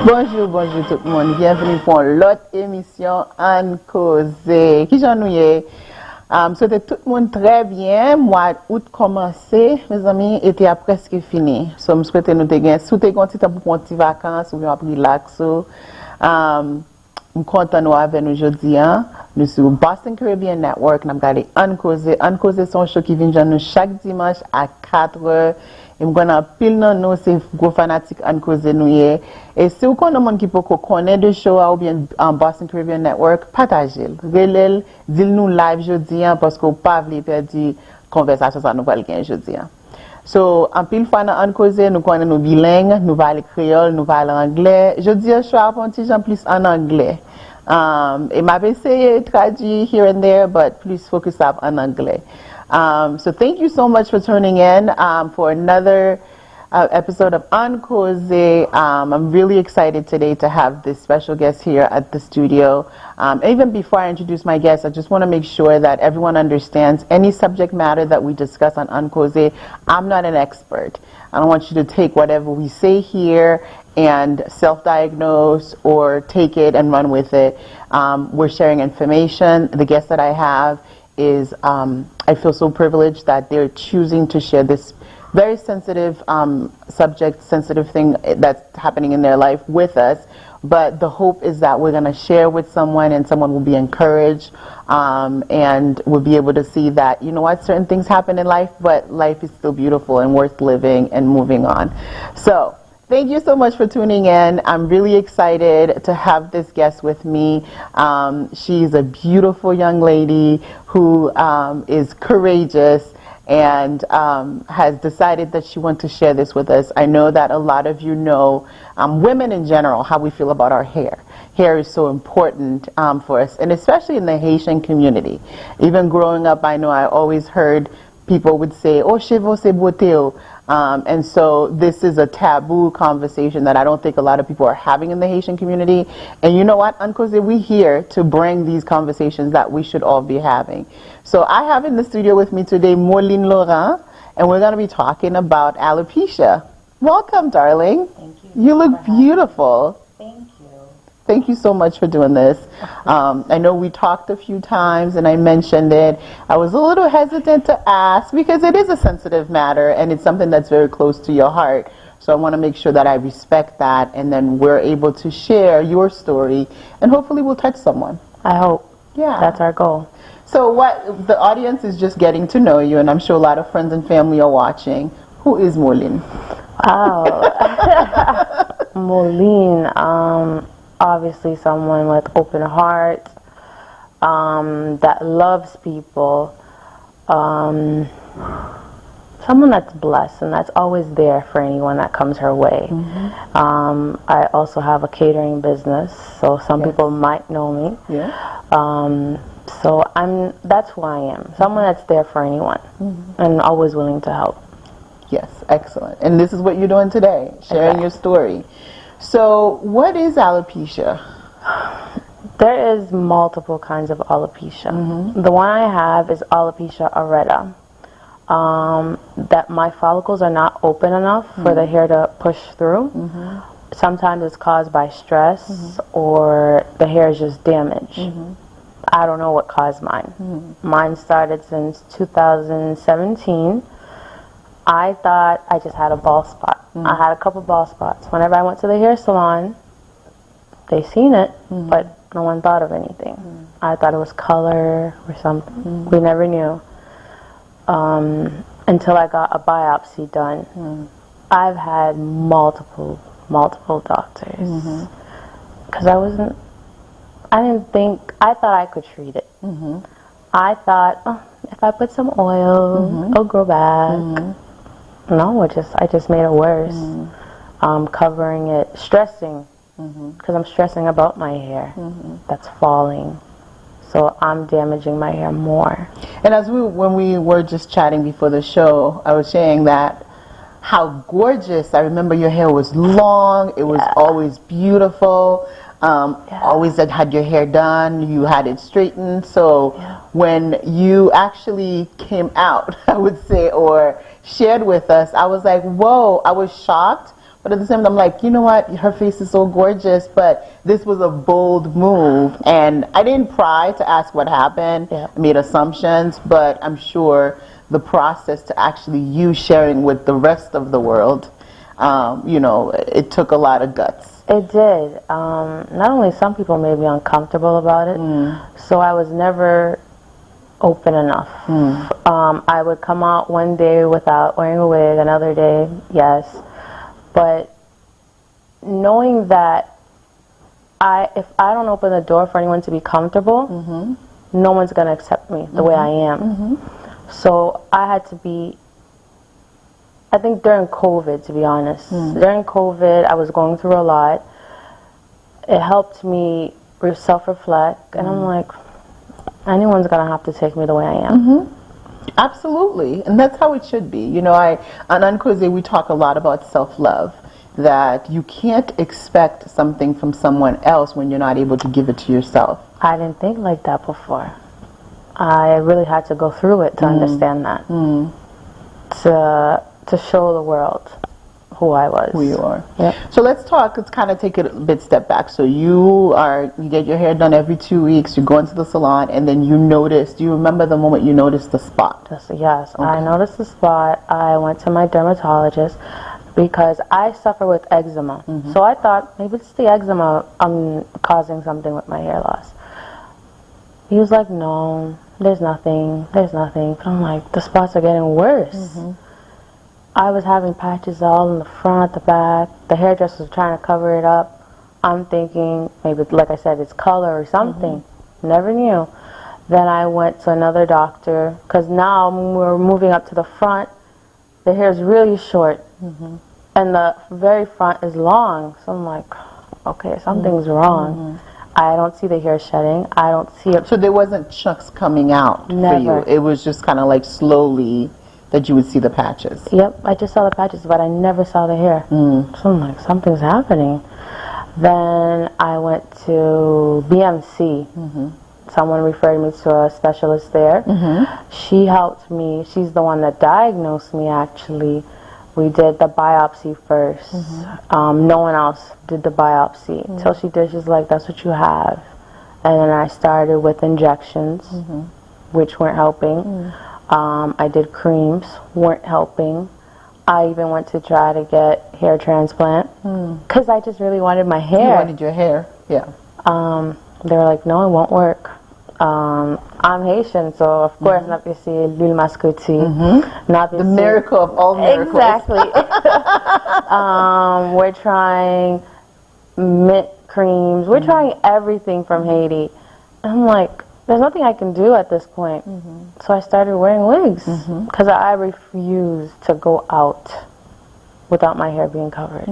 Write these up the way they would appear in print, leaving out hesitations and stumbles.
Bonjour, bonjour tout le monde. Bienvenue pour l'autre émission en KOZE. Qui j'en ai? C'était tout le monde très bien. Mois d'août commencé, mes amis, était à presque fini. So, je souhaite nous te sous tes comptes pour prendre des vacances ou bien relax. Je suis content nous avec nous aujourd'hui. Nous sommes Boston Caribbean Network. Nous avons en KOZE. En KOZE, c'est un show qui vient nous chaque dimanche à 4h. Et nous avons pile dans nous, c'est gros fanatique en KOZE nous. Et si vous connaissez des gens qui connaissent le show ou bien en Boston Caribbean Network, partagez-le. Relève, dites-nous live aujourd'hui parce que vous ne pouvez pas perdre la conversation ça nous va le gagner aujourd'hui. So, en pile fois dans en KOZE, nous connaissons nos bilingues, nous parlons créole, nous parlons anglais. Je dis je suis un petit peu plus en anglais. Et m'a essayé de traduire here and there, but please focus up on anglais. So thank you so much for tuning in for another episode of On KOZE. I'm really excited today to have this special guest here at the studio. Even before I introduce my guest, I just want to make sure that everyone understands any subject matter that we discuss on KOZE. I'm not an expert. I don't want you to take whatever we say here and self-diagnose or take it and run with it. We're sharing information. The guest that I have is, I feel so privileged that they're choosing to share this very sensitive subject, sensitive thing that's happening in their life with us. But the hope is that we're going to share with someone and someone will be encouraged and will be able to see that, you know what, certain things happen in life, but life is still beautiful and worth living and moving on. So thank you so much for tuning in. I'm really excited to have this guest with me. She's a beautiful young lady who is courageous and has decided that she wants to share this with us. I know that a lot of you know, women in general, how we feel about our hair. Hair is so important for us, and especially in the Haitian community. Even growing up, I know I always heard people would say, oh, cheveux c'est beauté. And so this is a taboo conversation that I don't think a lot of people are having in the Haitian community. And you know what, on KOZE, we're here to bring these conversations that we should all be having. So I have in the studio with me today Moline Laurent, and we're going to be talking about alopecia. Welcome, darling. Thank you. You look beautiful. Thank you. Thank you so much for doing this. I know we talked a few times and I mentioned it. I was a little hesitant to ask because it is a sensitive matter and it's something that's very close to your heart. So I want to make sure that I respect that and then we're able to share your story and hopefully we'll touch someone. I hope. Yeah. That's our goal. So what the audience is just getting to know you, and I'm sure a lot of friends and family are watching. Who is Moline? Wow. Moline, obviously someone with open heart, that loves people, someone that's blessed and that's always there for anyone that comes her way. Mm-hmm. I also have a catering business, so some people might know me. Yeah. So that's who I am, someone that's there for anyone, mm-hmm. and always willing to help. Yes, excellent. And this is what you're doing today, sharing your story. So what is alopecia? There is multiple kinds of alopecia. Mm-hmm. The one I have is alopecia areata. That my follicles are not open enough mm-hmm. for the hair to push through. Mm-hmm. Sometimes it's caused by stress mm-hmm. or the hair is just damaged. Mm-hmm. I don't know what caused mine. Mm-hmm. Mine started since 2017. I thought I just had a bald spot. Mm-hmm. I had a couple bald spots. Whenever I went to the hair salon, they seen it, mm-hmm. but no one thought of anything. Mm-hmm. I thought it was color or something. Mm-hmm. We never knew. Until I got a biopsy done. Mm-hmm. I've had multiple doctors. Because I thought I could treat it. Mm-hmm. I thought, oh, if I put some oil, mm-hmm. it'll grow back. Mm-hmm. No, I just made it worse. Mm-hmm. Covering it, stressing, because I'm stressing about my hair that's falling. So I'm damaging my hair more. And when we were just chatting before the show, I was saying that how gorgeous. I remember your hair was long. It was always beautiful. Always had your hair done. You had it straightened. So when you actually came out, I would say, or shared with us, I was like, whoa, I was shocked. But at the same time, I'm like, you know what? Her face is so gorgeous, but this was a bold move. And I didn't pry to ask what happened. Yeah. I made assumptions, but I'm sure the process to actually you sharing with the rest of the world, you know, it took a lot of guts. It did. Not only some people made me uncomfortable about it, so I was never open enough. I would come out one day without wearing a wig, another day, yes. But knowing that if I don't open the door for anyone to be comfortable, no one's going to accept me the way I am. So I had to be, I think during COVID, to be honest. During COVID, I was going through a lot. It helped me self-reflect, and I'm like, anyone's going to have to take me the way I am. Absolutely, and that's how it should be. You know, on KOZE we talk a lot about self-love, that you can't expect something from someone else when you're not able to give it to yourself. I didn't think like that before. I really had to go through it to understand that. To show the world who I was. Who you are. Yep. So let's kind of take it a bit step back. So you get your hair done every 2 weeks, you go into the salon, and then you notice, do you remember the moment you noticed the spot? Yes, okay. I noticed the spot. I went to my dermatologist because I suffer with eczema. So I thought maybe it's the eczema causing something with my hair loss. He was like, no, there's nothing. But I'm like, the spots are getting worse. I was having patches all in the front, the back. The hairdresser was trying to cover it up. I'm thinking, maybe, like I said, it's color or something. Never knew. Then I went to another doctor, because now when we're moving up to the front, the hair is really short. And the very front is long. So I'm like, okay, something's wrong. I don't see the hair shedding. I don't see it. So there wasn't chunks coming out Never. for you. It was just kind of like slowly that you would see the patches. Yep, I just saw the patches, but I never saw the hair. So I'm like, something's happening. Then I went to BMC. Someone referred me to a specialist there. She helped me. She's the one that diagnosed me, actually. We did the biopsy first. No one else did the biopsy. Until she did, she's like, that's what you have. And then I started with injections, which weren't helping. I did creams, weren't helping. I even went to try to get hair transplant because I just really wanted my hair. You wanted your hair, yeah. They were like, no, it won't work. I'm Haitian, so of course, not to see l'huile mascotte. Not the miracle of all miracles. Exactly. We're trying mint creams. We're trying everything from Haiti. I'm like, there's nothing I can do at this point. So I started wearing wigs because I refused to go out without my hair being covered.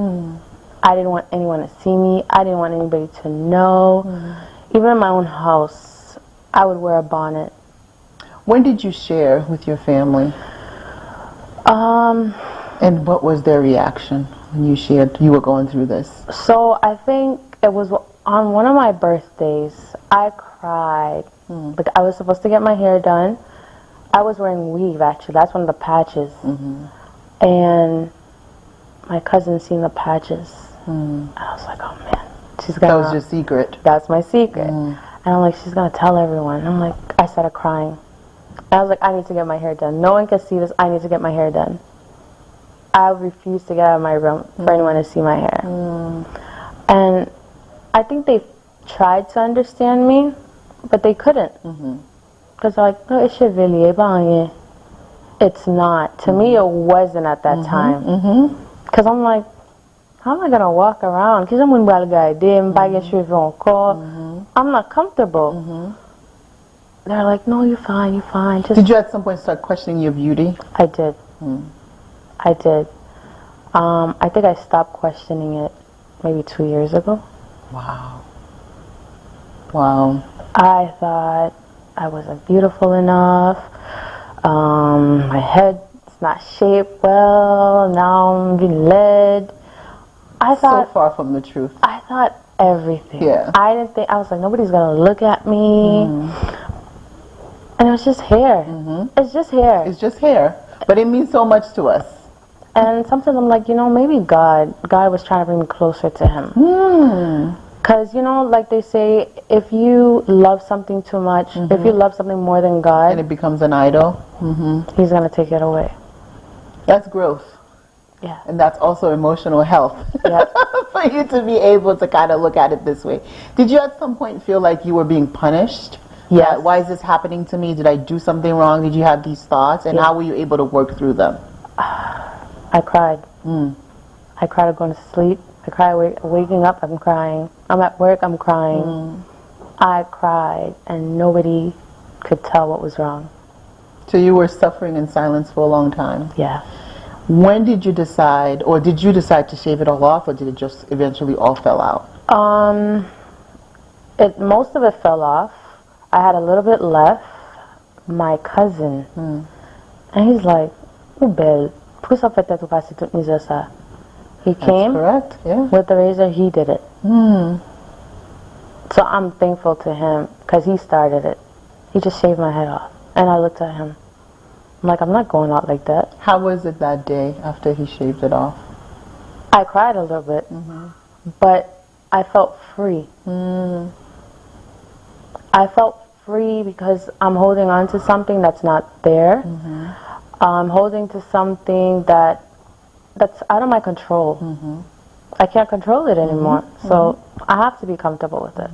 I didn't want anyone to see me. I didn't want anybody to know. Even in my own house, I would wear a bonnet. When did you share with your family? And what was their reaction when you shared you were going through this? So I think it was on one of my birthdays. I cried. Like, I was supposed to get my hair done. I was wearing weave, actually. That's one of the patches. And my cousin seen the patches. I was like, oh man, she's gonna. That was your secret. That's my secret. And I'm like, she's gonna tell everyone. I'm like, I started crying. I was like, I need to get my hair done. No one can see this. I need to get my hair done. I refused to get out of my room for anyone to see my hair. And I think they tried to understand me, but they couldn't. Because they're like, no, it's chevalier. It's not. To me, it wasn't at that time. Because I'm like, how am I going to walk around? Because I'm not comfortable. They're like, no, you're fine, you're fine. Just did you at some point start questioning your beauty? I did. I did. I think I stopped questioning it maybe 2 years ago. Wow. Wow. I thought I wasn't beautiful enough. My head's not shaped well. Now I'm being led. I thought so far from the truth. I thought everything. Yeah. I didn't think. I was like, nobody's gonna look at me. And it was just hair. It's just hair. It's just hair, but it means so much to us. And sometimes I'm like, you know, maybe God was trying to bring me closer to him. Because, you know, like they say, if you love something too much, if you love something more than God, and it becomes an idol, he's going to take it away. That's growth. Yeah. And that's also emotional health. Yeah. For you to be able to kind of look at it this way. Did you at some point feel like you were being punished? Yes. Why is this happening to me? Did I do something wrong? Did you have these thoughts? And how were you able to work through them? I cried. I cried going to sleep. I cried waking up, I'm crying. I'm at work, I'm crying. I cried and nobody could tell what was wrong. So you were suffering in silence for a long time? Yeah. When did you decide, or did you decide to shave it all off, or did it just eventually all fell out? Most of it fell off. I had a little bit left. My cousin, and he's like, "Oh, Belle, pourquoi ça fait tout passer toute misère ça?" He came correct. Yeah. with the razor. He did it. So I'm thankful to him because he started it. He just shaved my head off, and I looked at him. I'm like, I'm not going out like that. How was it that day after he shaved it off? I cried a little bit, but I felt free. I felt free because I'm holding on to something that's not there. I'm holding to something that's out of my control. I can't control it anymore, so I have to be comfortable with it.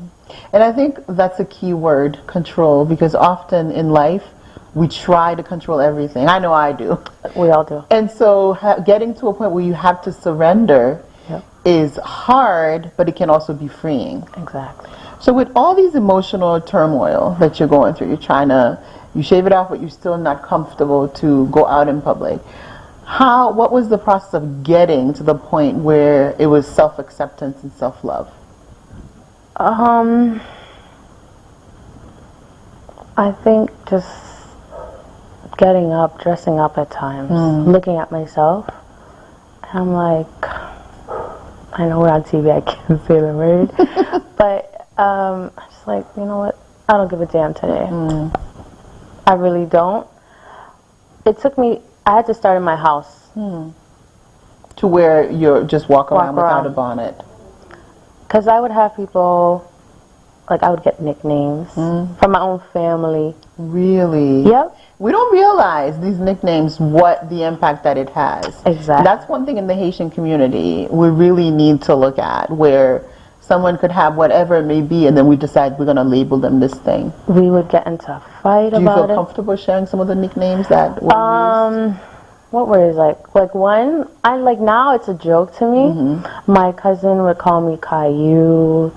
And I think that's a key word, control, because often in life, we try to control everything. I know I do. We all do. And so getting to a point where you have to surrender is hard, but it can also be freeing. Exactly. So with all these emotional turmoil that you're going through, you shave it off, but you're still not comfortable to go out in public. What was the process of getting to the point where it was self-acceptance and self-love? I think just getting up, dressing up at times, looking at myself, and I'm like, I know we're on TV, I can't say the word, but I'm just like, you know what, I don't give a damn today. I really don't. It took me, I had to start in my house. To where you're just walk around without a bonnet? Because I would have people, like I would get nicknames from my own family. Really? Yep. We don't realize these nicknames, what the impact that it has. Exactly. That's one thing in the Haitian community we really need to look at, where someone could have whatever it may be, and then we decide we're going to label them this thing. We would get into a fight about it. Do you feel comfortable sharing some of the nicknames that were used? What words? Like one, now it's a joke to me. My cousin would call me Caillou,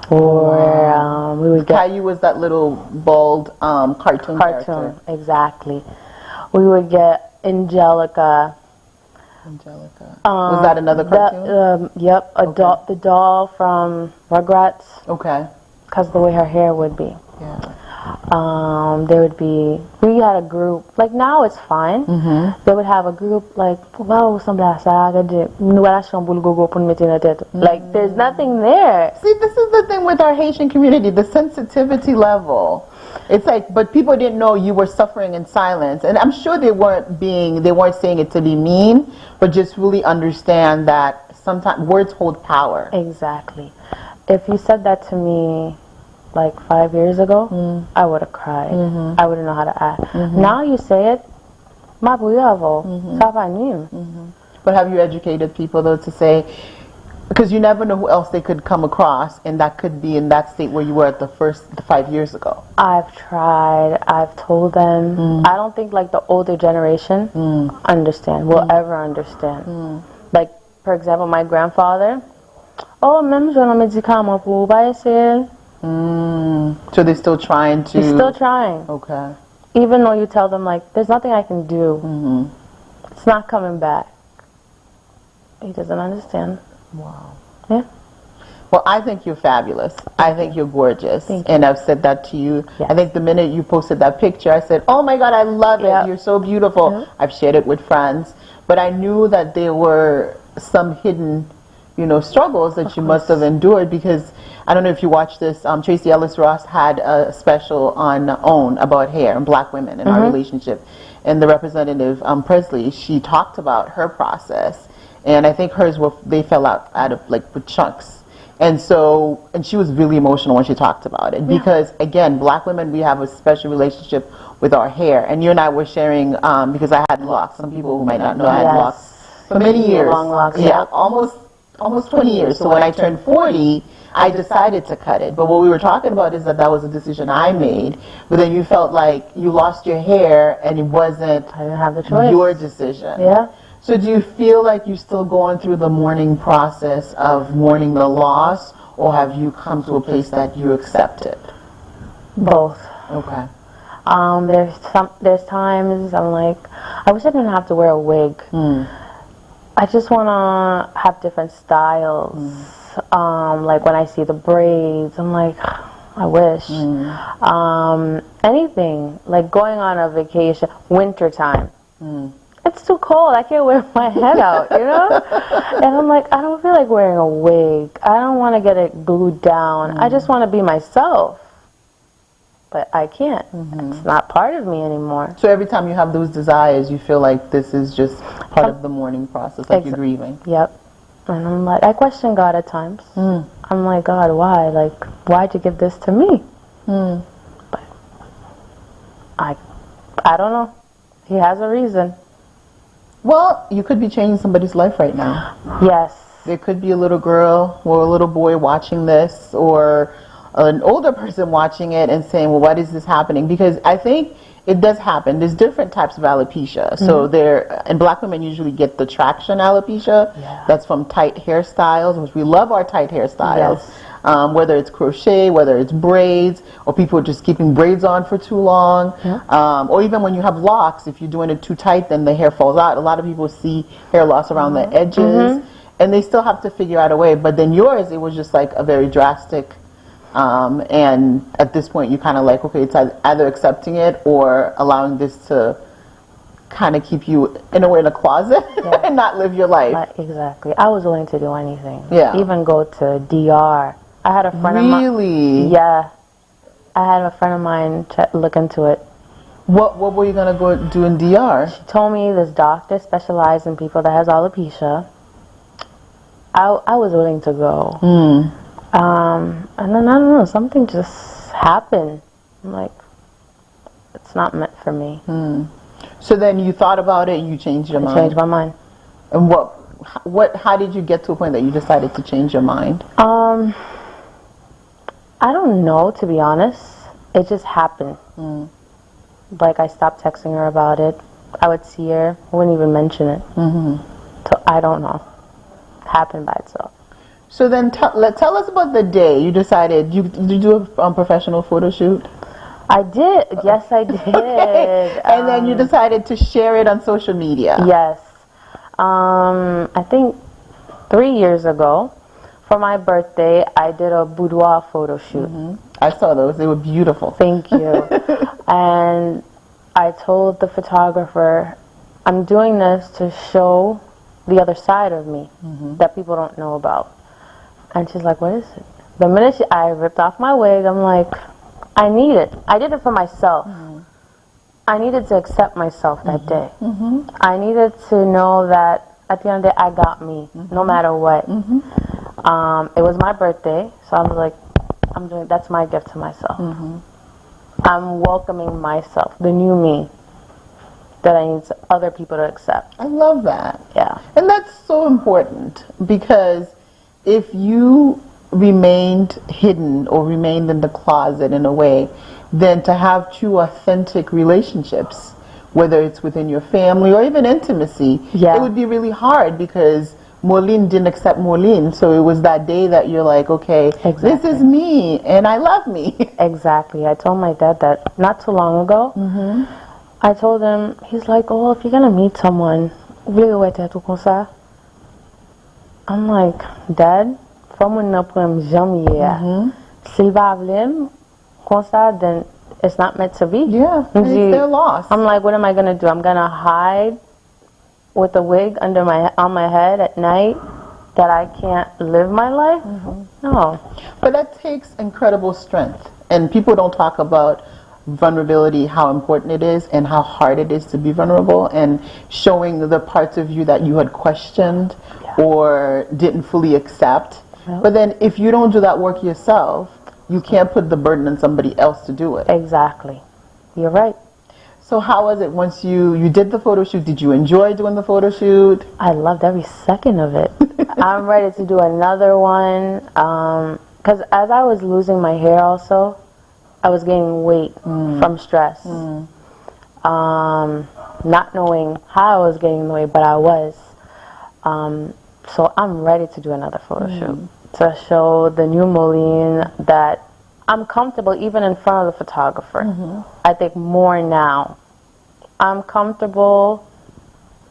or we would get... Caillou was that little bald cartoon character. Exactly. We would get Angelica. Was that another cartoon? Yep, the doll from Rugrats. Okay. Because the way her hair would be. Yeah. There would be, we had a group, like now it's fine. They would have a group like, wow, like there's nothing there. See, this is the thing with our Haitian community, the sensitivity level. It's like, but people didn't know you were suffering in silence. And I'm sure they weren't saying it to be mean, but just really understand that sometimes words hold power. Exactly. If you said that to me like 5 years ago, I would have cried. I wouldn't know how to act. Now you say it, but have you educated people though to say, because you never know who else they could come across, and that could be in that state where you were at the 5 years ago? I've tried. I've told them. I don't think like the older generation will ever understand. Like, for example, my grandfather, so they're still trying to... He's still trying. Okay. Even though you tell them, like, there's nothing I can do. It's not coming back. He doesn't understand. Wow. Yeah. Well, I think you're fabulous. I think you're gorgeous. Thank and I've said that to you. Yes. I think the minute you posted that picture, I said, oh my God, I love it. You're so beautiful. I've shared it with friends. But I knew that there were some hidden, struggles that you must have endured, because I don't know if you watched this. Tracy Ellis Ross had a special on OWN about hair and black women and our relationship. and the representative, Presley, she talked about her process. And I think hers they fell out of like with chunks. And so, and she was really emotional when she talked about it. Yeah. Because again, black women, we have a special relationship with our hair. And you and I were sharing, because I had locks. Some people who might not know I had locks for many years. Long locks. Yeah, almost 20 years. So when I turned 40, I decided to cut it. But what we were talking about is that was a decision I made. But then you felt like you lost your hair and it wasn't I didn't have the choice. Your decision. Yeah. So do you feel like you're still going through the mourning process of mourning the loss, or have you come to a place that you accept it? Both. Okay. There's times I'm like, I wish I didn't have to wear a wig. I just want to have different styles. Like when I see the braids, I'm like, I wish. Anything, like going on a vacation, winter time. It's too cold. I can't wear my head out, you know? And I'm like, I don't feel like wearing a wig. I don't want to get it glued down. I just want to be myself. But I can't. It's not part of me anymore. So every time you have those desires, you feel like this is just part of the mourning process, like you're grieving. Yep. And I'm like, I question God at times. I'm like, God, why? Like, why'd you give this to me? But I don't know. He has a reason. Well, you could be changing somebody's life right now. Yes. There could be a little girl or a little boy watching this, or an older person watching it and saying, well, what is this happening? Because I think it does happen. There's different types of alopecia. So and black women usually get the traction alopecia. That's from tight hairstyles, which we love our tight hairstyles. Yes. Whether it's crochet, whether it's braids, or people just keeping braids on for too long, or even when you have locks, if you're doing it too tight, then the hair falls out. A lot of people see hair loss around the edges, and they still have to figure out a way. But then yours, it was just like a very drastic, and at this point, you kind of like, okay, it's either accepting it or allowing this to kind of keep you in a way in a closet and not live your life. Exactly. I was willing to do anything. Yeah. Even go to DR. I had a friend of mine. Really? Yeah. I had a friend of mine look into it. What were you going to go do in DR? She told me this doctor specialized in people that has alopecia. I was willing to go. And then, I don't know, something just happened. I'm like, it's not meant for me. So then you thought about it and you changed your mind? I changed my mind. And how did you get to a point that you decided to change your mind? I don't know, to be honest. It just happened. Like, I stopped texting her about it. I would see her, I wouldn't even mention it. So I don't know. It happened by itself. So then tell us about the day you decided. Did you do a professional photo shoot? I did. Yes, I did. Okay. And then you decided to share it on social media. Yes. I think 3 years ago, for my birthday, I did a boudoir photo shoot. I saw those. They were beautiful. Thank you. And I told the photographer, I'm doing this to show the other side of me that people don't know about. And she's like, what is it? The minute I ripped off my wig, I'm like, I need it. I did it for myself. I needed to accept myself that day. I needed to know that at the end of the day, I got me, no matter what. It was my birthday, so I was like, that's my gift to myself. I'm welcoming myself, the new me that I need other people to accept. I love that. Yeah. And that's so important, because if you remained hidden or remained in the closet in a way, then to have true authentic relationships, whether it's within your family or even intimacy, it would be really hard, because Maureen didn't accept Maureen. So it was that day that you're like, okay, this is me and I love me. Exactly. I told my dad that not too long ago. I told him, he's like, oh, if you're going to meet someone, I'm like, Dad, then it's not meant to be. Yeah, they're lost. I'm like, what am I going to do? I'm going to hide with a wig on my head at night that I can't live my life? No. But that takes incredible strength. And people don't talk about vulnerability, how important it is, and how hard it is to be vulnerable, and showing the parts of you that you had questioned or didn't fully accept. But then if you don't do that work yourself, you can't put the burden on somebody else to do it. Exactly. You're right. So how was it once you did the photo shoot? Did you enjoy doing the photo shoot? I loved every second of it. I'm ready to do another one. Because as I was losing my hair also, I was gaining weight from stress. Not knowing how I was gaining the weight, but I was. So I'm ready to do another photo shoot to show the new Moline that I'm comfortable even in front of the photographer. I think more now. I'm comfortable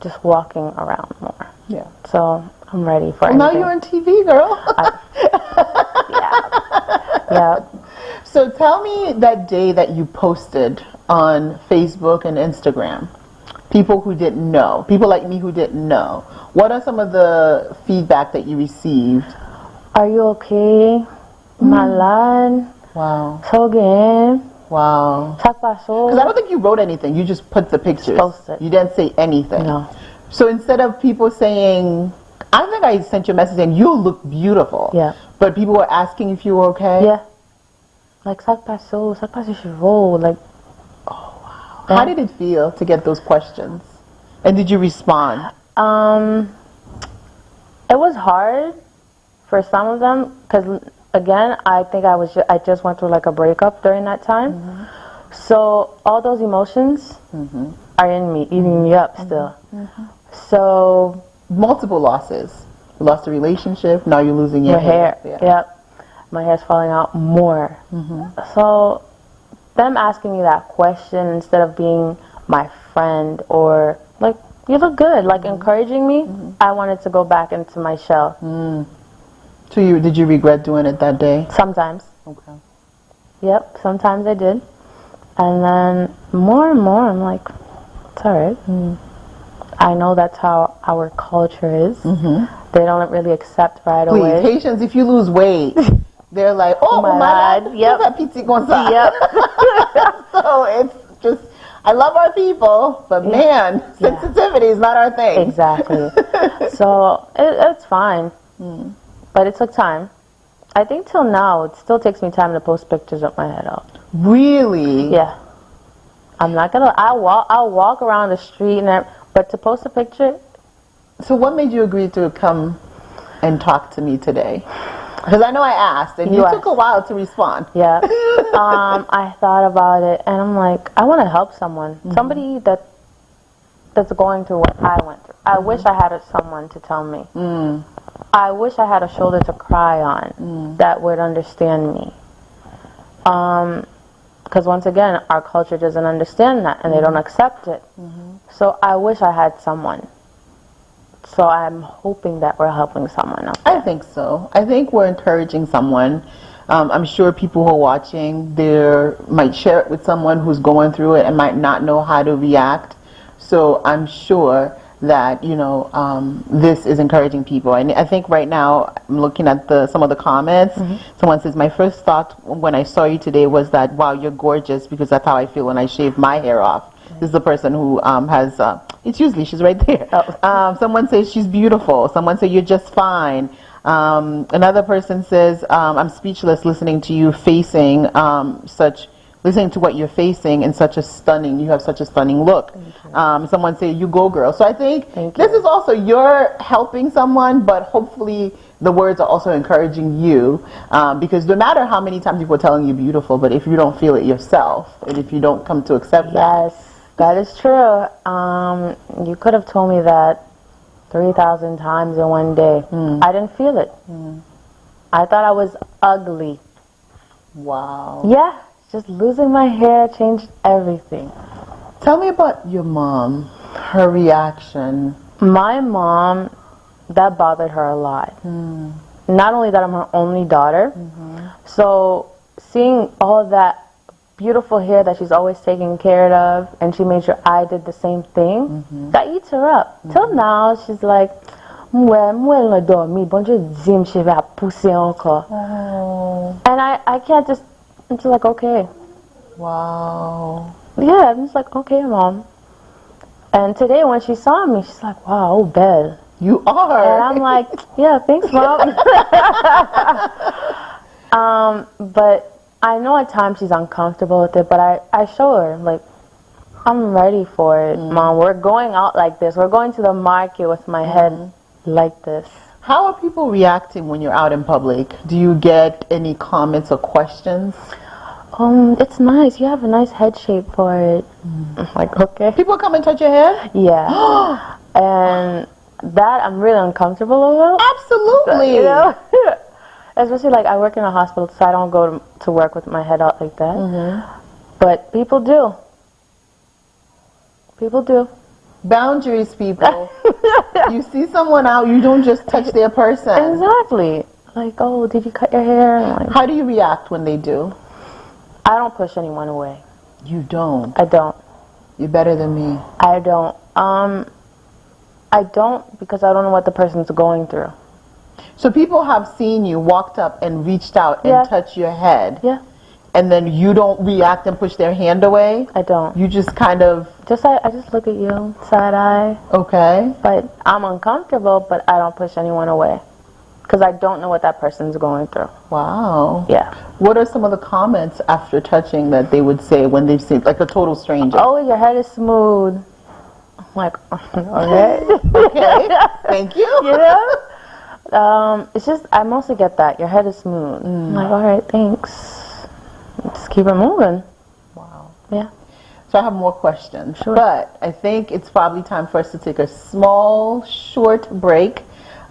just walking around more. Yeah. So I'm ready for well, now you're on TV, girl. Yeah. So tell me that day that you posted on Facebook and Instagram. People who didn't know, people like me who didn't know. What are some of the feedback that you received? Are you okay? Malad. Wow. Sogen. Wow. Because I don't think you wrote anything. You just put the pictures. Posted. You didn't say anything. No. So instead of people saying, I think I sent you a message saying, you look beautiful. Yeah. But people were asking if you were okay? Yeah. Like, like, oh, wow. How did it feel to get those questions? And did you respond? It was hard for some of them because, again, I think I just went through like a breakup during that time. So all those emotions are in me, eating me up still. So multiple losses. You lost a relationship, now you're losing your hair. Yep. My hair's falling out more. So them asking me that question instead of being my friend or like, you look good, like encouraging me, I wanted to go back into my shell. So did you regret doing it that day? Sometimes. Okay. Yep, sometimes I did. And then more and more I'm like, it's alright. I know that's how our culture is. They don't really accept right away. Haitians, if you lose weight, they're like, oh my God, yep. So it's just, I love our people, but man, sensitivity is not our thing. Exactly. So it's fine. But it took time. I think till now, it still takes me time to post pictures with my head out. Really? Yeah. I'm not gonna, I'll walk around the street, but to post a picture. So what made you agree to come and talk to me today? Because I know I asked, and you took a while to respond. Yeah. I thought about it, and I'm like, I want to help someone. Somebody that's going through what I went through. I wish I had someone to tell me. I wish I had a shoulder to cry on that would understand me. Because once again, our culture doesn't understand that, and they don't accept it. So I wish I had someone. So I'm hoping that we're helping someone else. I think so. I think we're encouraging someone. I'm sure people who are watching there might share it with someone who's going through it and might not know how to react. So I'm sure that, you know, this is encouraging people. And I think right now, I'm looking at some of the comments. Someone says, my first thought when I saw you today was that, wow, you're gorgeous, because that's how I feel when I shave my hair off. This is the person who has, it's usually, she's right there. Someone says she's beautiful. Someone says you're just fine. Another person says, I'm speechless listening to you listening to what you're facing, and you have such a stunning look. Someone say, you go girl. So I think this is also, you're helping someone, but hopefully the words are also encouraging you, because no matter how many times people are telling you beautiful, but if you don't feel it yourself, and if you don't come to accept that. Yes, that is true. You could have told me that 3,000 times in one day. I didn't feel it. I thought I was ugly. Wow. Yeah. Just losing my hair changed everything. Tell me about your mom, her reaction. My mom, that bothered her a lot. Not only that, I'm her only daughter. So seeing all that beautiful hair that she's always taking care of, and she made sure I did the same thing, that eats her up. Till now, she's like, and I can't just, it's like, okay, Wow. Yeah, I'm just like, okay, Mom. And today when she saw me, she's like, wow, oh, Belle. You are. And I'm like, yeah, thanks, Mom. But I know at times she's uncomfortable with it, but I show her, like, I'm ready for it, Mom. We're going out like this. We're going to the market with my head like this. How are people reacting when you're out in public? Do you get any comments or questions? It's nice. You have a nice head shape for it. I'm like, okay. People come and touch your head? Yeah. And that I'm really uncomfortable about. Absolutely. You know? Especially like I work in a hospital, so I don't go to work with my head out like that. But people do. People do. Boundaries, people. You see someone out, you don't just touch their person. Exactly. Like, oh, did you cut your hair? Like, how do you react when they do? I don't push anyone away. You don't? I don't. You're better than me. I don't. I don't because I don't know what the person's going through. So people have seen you, walked up and reached out and touched your head. Yeah. And then you don't react and push their hand away? I don't. You just kind of... I just look at you, side eye. Okay. But I'm uncomfortable, but I don't push anyone away. Because I don't know what that person's going through. Wow. Yeah. What are some of the comments after touching that they would say when they've seen, like a total stranger? Oh, your head is smooth. I'm like, okay. Okay. Thank you. You know? It's just, I mostly get that. Your head is smooth. I'm like, all right, thanks. Just keep it moving. Wow. Yeah. So I have more questions. Sure. But I think it's probably time for us to take a small, short break.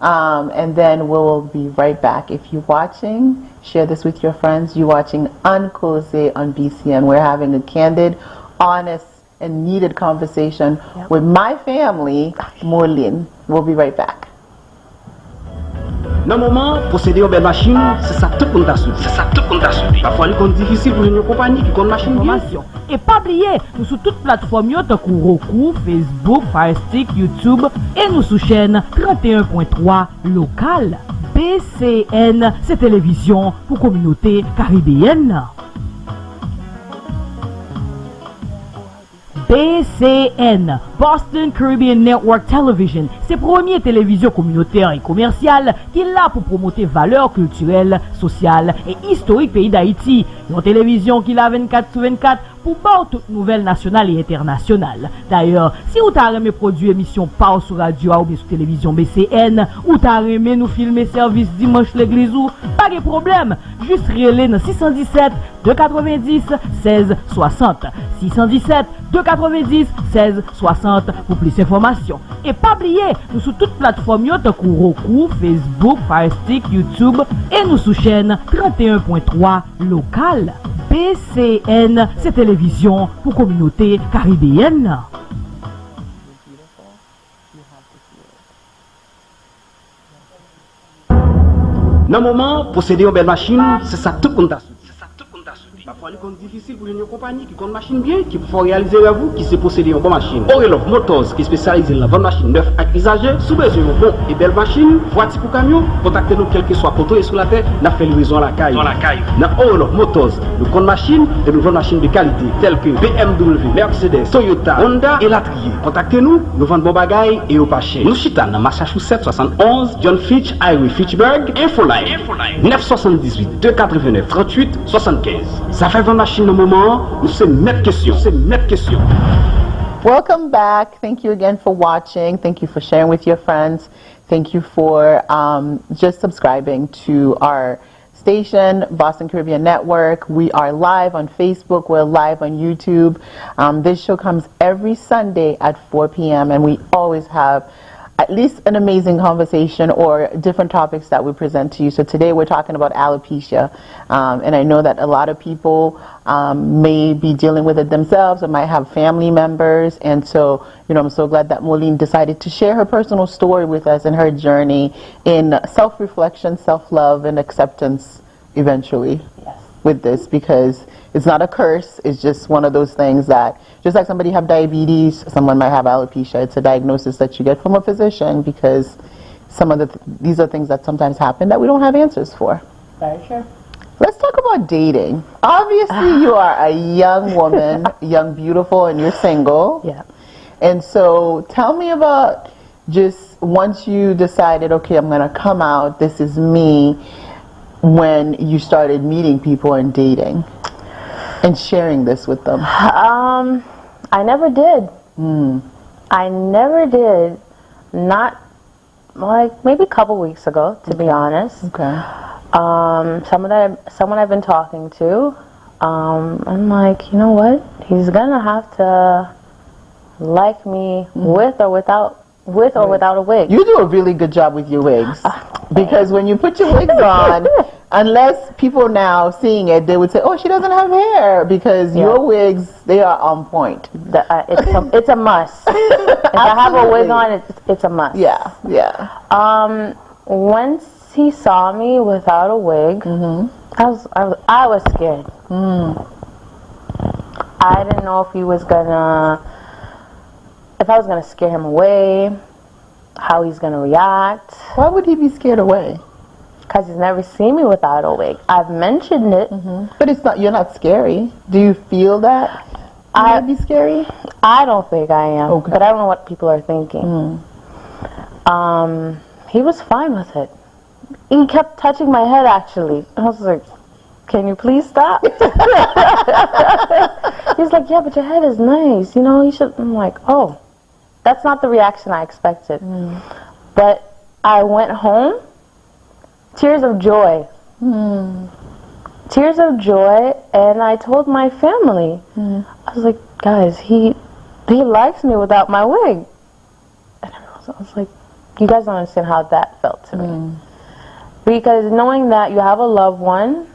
And then we'll be right back. If you're watching, share this with your friends. You're watching KOZE on BCN. We're having a candid, honest, and needed conversation with my family, Moulin. We'll be right back. Dans le moment, posséder une belle machine, c'est ça tout le monde a souhaité. C'est ça tout le monde a souhaité. Parfois, il est difficile pour une compagnie qui a une machine bien. Et pas oublier, nous sur toutes plateformes, comme Roku, Facebook, Firestick, YouTube, et nous sous chaîne 31.3 local. BCN, c'est télévision pour communauté caribéenne. BCN, Boston Caribbean Network Television, c'est première télévision communautaire et commerciale qui est là pour promouvoir valeurs culturelles, sociales et historiques pays d'Haïti. Une télévision qui l'a 24/24 pour voir toutes nouvelles nationales et internationales. D'ailleurs, si vous avez aimé produire émission par sur radio ou bien sur télévision BCN, ou avez aimé nous filmer service dimanche l'église ou, pas de problème, juste relais dans 617 290 16 60. 617 290 16 60 pour plus d'informations. Et pas oublier, nous sur toutes plateformes comme Roku, Facebook, Firestick, YouTube et nous sous chaîne 31.3 local. BCN, c'est télévision pour communauté caribéenne. Dans le moment, posséder une belle machine, c'est ça tout le monde a souhaité. Parfois, il est difficile pour une compagnie qui a une machine bien, qui peut réaliser avec vous, qui sait posséder une bonne machine. Orelov Motors, qui est spécialisé dans la bonne machine neuve à usagers, sous besoin d'une bonne et belle machine, voiture pour camion, contactez-nous quel que soit côté et sur la terre, n'a fait livraison à la caille. Dans Orelov Motors, nous avons une machine et nous avons une machine de qualité, telles que BMW, Mercedes, Toyota, Honda et Latrier. Contactez-nous, nous vendons bon bagaille et au pas cher. Nous chita dans Massachusetts 71, John Fitch, Highway Fitchburg, Infoline, 978 289 38 75. Ça fait 20 machines au moment, nous c'est mettre question, Welcome back. Thank you again for watching. Thank you for sharing with your friends. Thank you for just subscribing to our station, Boston Caribbean Network. We are live on Facebook. We're live on YouTube. This show comes every Sunday at 4 p.m. and we always have at least an amazing conversation or different topics that we present to you. So today we're talking about alopecia, and I know that a lot of people may be dealing with it themselves or might have family members, and so I'm so glad that Moulin decided to share her personal story with us and her journey in self-reflection, self-love, and acceptance eventually with this, because it's not a curse. It's just one of those things that, just like somebody have diabetes, someone might have alopecia. It's a diagnosis that you get from a physician, because some of these are things that sometimes happen that we don't have answers for. Very sure. So Let's talk about dating. Obviously, you are a young woman, young, beautiful, and you're single. Yeah. And so tell me about just once you decided, okay, I'm going to come out, this is me, when you started meeting people and dating and sharing this with them. I never did. I never did. Not like maybe a couple weeks ago, to be honest. Okay. Someone I've been talking to, I'm like, you know what? He's gonna have to like me with or without a wig. You do a really good job with your wigs. Because when you put your wigs on, unless people now seeing it, they would say, oh, she doesn't have hair. Because your wigs, they are on point. It's a must. If I have a wig on, it's a must. Yeah, yeah. Once he saw me without a wig, I was scared. I didn't know if I was gonna scare him away, how he's gonna react. Why would he be scared away? Because he's never seen me without a wig. I've mentioned it. But it's not. You're not scary. Do you feel that? I'd be scary? I don't think I am. Okay. But I don't know what people are thinking. He was fine with it. He kept touching my head, actually. I was like, can you please stop? He's like, yeah, but your head is nice. You know, you should. I'm like, oh, that's not the reaction I expected. But I went home, tears of joy. Tears of joy, and I told my family. I was like, guys, he likes me without my wig. And I was like, you guys don't understand how that felt to me. Because knowing that you have a loved one,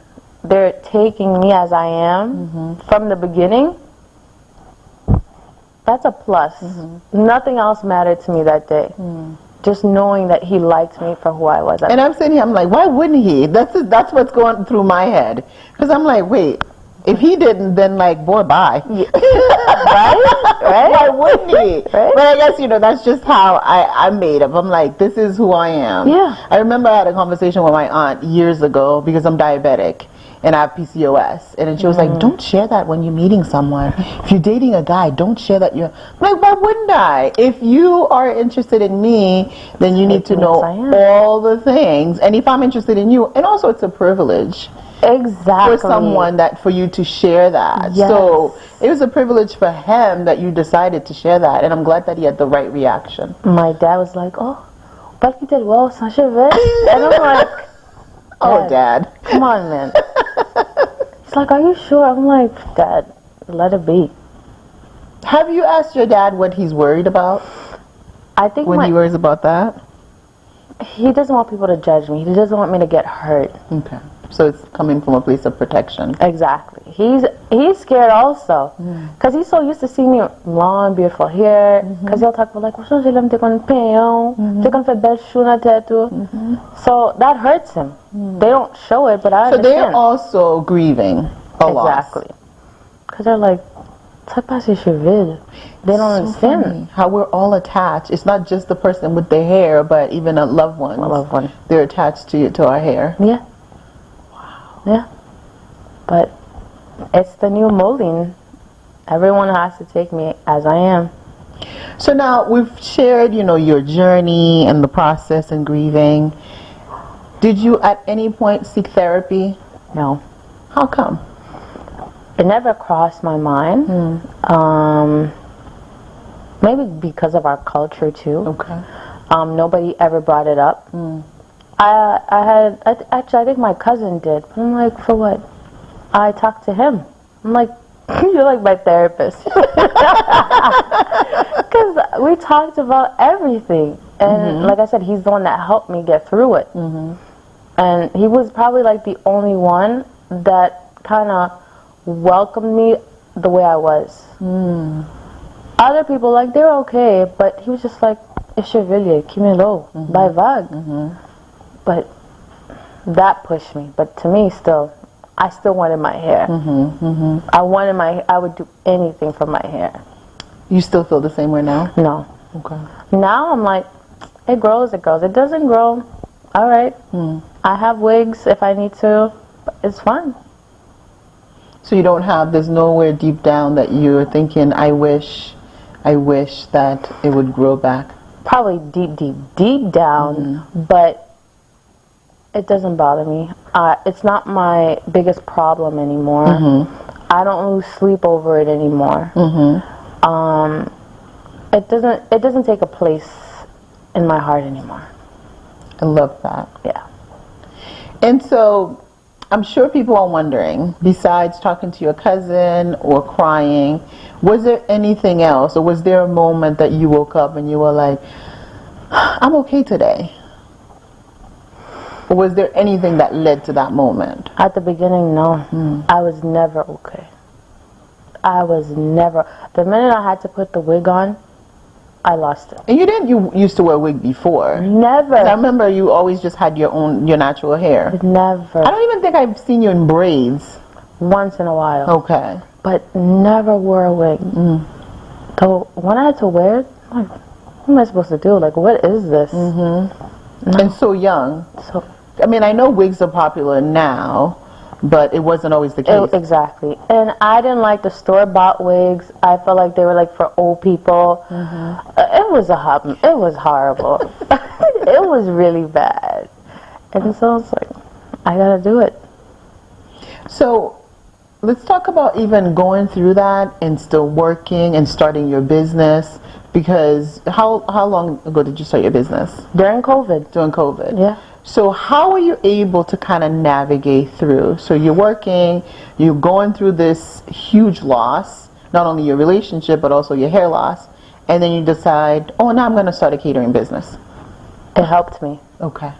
they're taking me as I am from the beginning, that's a plus. Nothing else mattered to me that day. Just knowing that he liked me for who I was. And I'm sitting here, I'm like, why wouldn't he? That's what's going through my head. Because I'm like, wait, if he didn't, then like, boy, bye. Right? Why wouldn't he? Right? But I guess, you know, that's just how I'm made up. I'm like, this is who I am. Yeah. I remember I had a conversation with my aunt years ago because I'm diabetic and I have PCOS. And then she was like, don't share that when you're meeting someone. If you're dating a guy, don't share that. I'm like, why wouldn't I? If you are interested in me, then you need to know all the things. And if I'm interested in you, and also it's a privilege. Exactly. For someone for you to share that. Yes. So it was a privilege for him that you decided to share that. And I'm glad that he had the right reaction. My dad was like, oh, but he did well, sans cheveux. And I'm like, oh, Dad. Come on, man. He's like, are you sure? I'm like, Dad, let it be. Have you asked your dad what he's worried about? I think when he worries about that? He doesn't want people to judge me. He doesn't want me to get hurt. Okay. So it's coming from a place of protection. Exactly. He's scared also. Because he's so used to seeing me long, beautiful hair. Because he'll talk about like, so that hurts him. They don't show it, but I understand. So they're also grieving a lot. Exactly. Because they're like, they don't understand. Funny how we're all attached. It's not just the person with the hair, but even a loved one. A loved one. They're attached to our hair. Yeah. Wow. Yeah. But it's the new molding. Everyone has to take me as I am. So now we've shared, you know, your journey and the process and grieving. Did you at any point seek therapy? No. How come? It never crossed my mind. Maybe because of our culture too. Okay. Nobody ever brought it up. I think my cousin did. But I'm like, for what? I talked to him. I'm like, you're like my therapist. Because we talked about everything. And like I said, he's the one that helped me get through it. And he was probably like the only one that kind of welcomed me the way I was. Other people, like, they're okay, but he was just like, Echevillier, Kimelo, by vague. But that pushed me. But to me, still, I still wanted my hair. I would do anything for my hair. You still feel the same way now? No. Okay. Now I'm like, it grows, it grows. It doesn't grow, all right. I have wigs if I need to. But it's fun. So you don't have, there's nowhere deep down that you're thinking, I wish that it would grow back? Probably deep down, but it doesn't bother me. It's not my biggest problem anymore. I don't lose sleep over it anymore. It doesn't take a place in my heart anymore. I love that. Yeah. And so I'm sure people are wondering, besides talking to your cousin or crying, was there anything else, or was there a moment that you woke up and you were like, I'm okay today? Or was there anything that led to that moment? At the beginning, no. I was never okay. I was never. The minute I had to put the wig on, I lost it. And you used to wear a wig before? Never. I remember you always just had your natural hair. Never. I don't even think I've seen you in braids. Once in a while. Okay. But never wore a wig. So when I had to wear it, I'm like, what am I supposed to do? Like, what is this? No. And so young. So, I mean, I know wigs are popular now, but it wasn't always the case. Exactly. And I didn't like the store-bought wigs. I felt like they were like for old people. It was horrible. It was really bad. And so it's like, I gotta do it. So let's talk about even going through that and still working and starting your business. Because how long ago did you start your business? During COVID. During COVID. Yeah. So how are you able to kind of navigate through? So you're working, you're going through this huge loss, not only your relationship, but also your hair loss. And then you decide, oh, now I'm going to start a catering business. It helped me. Okay.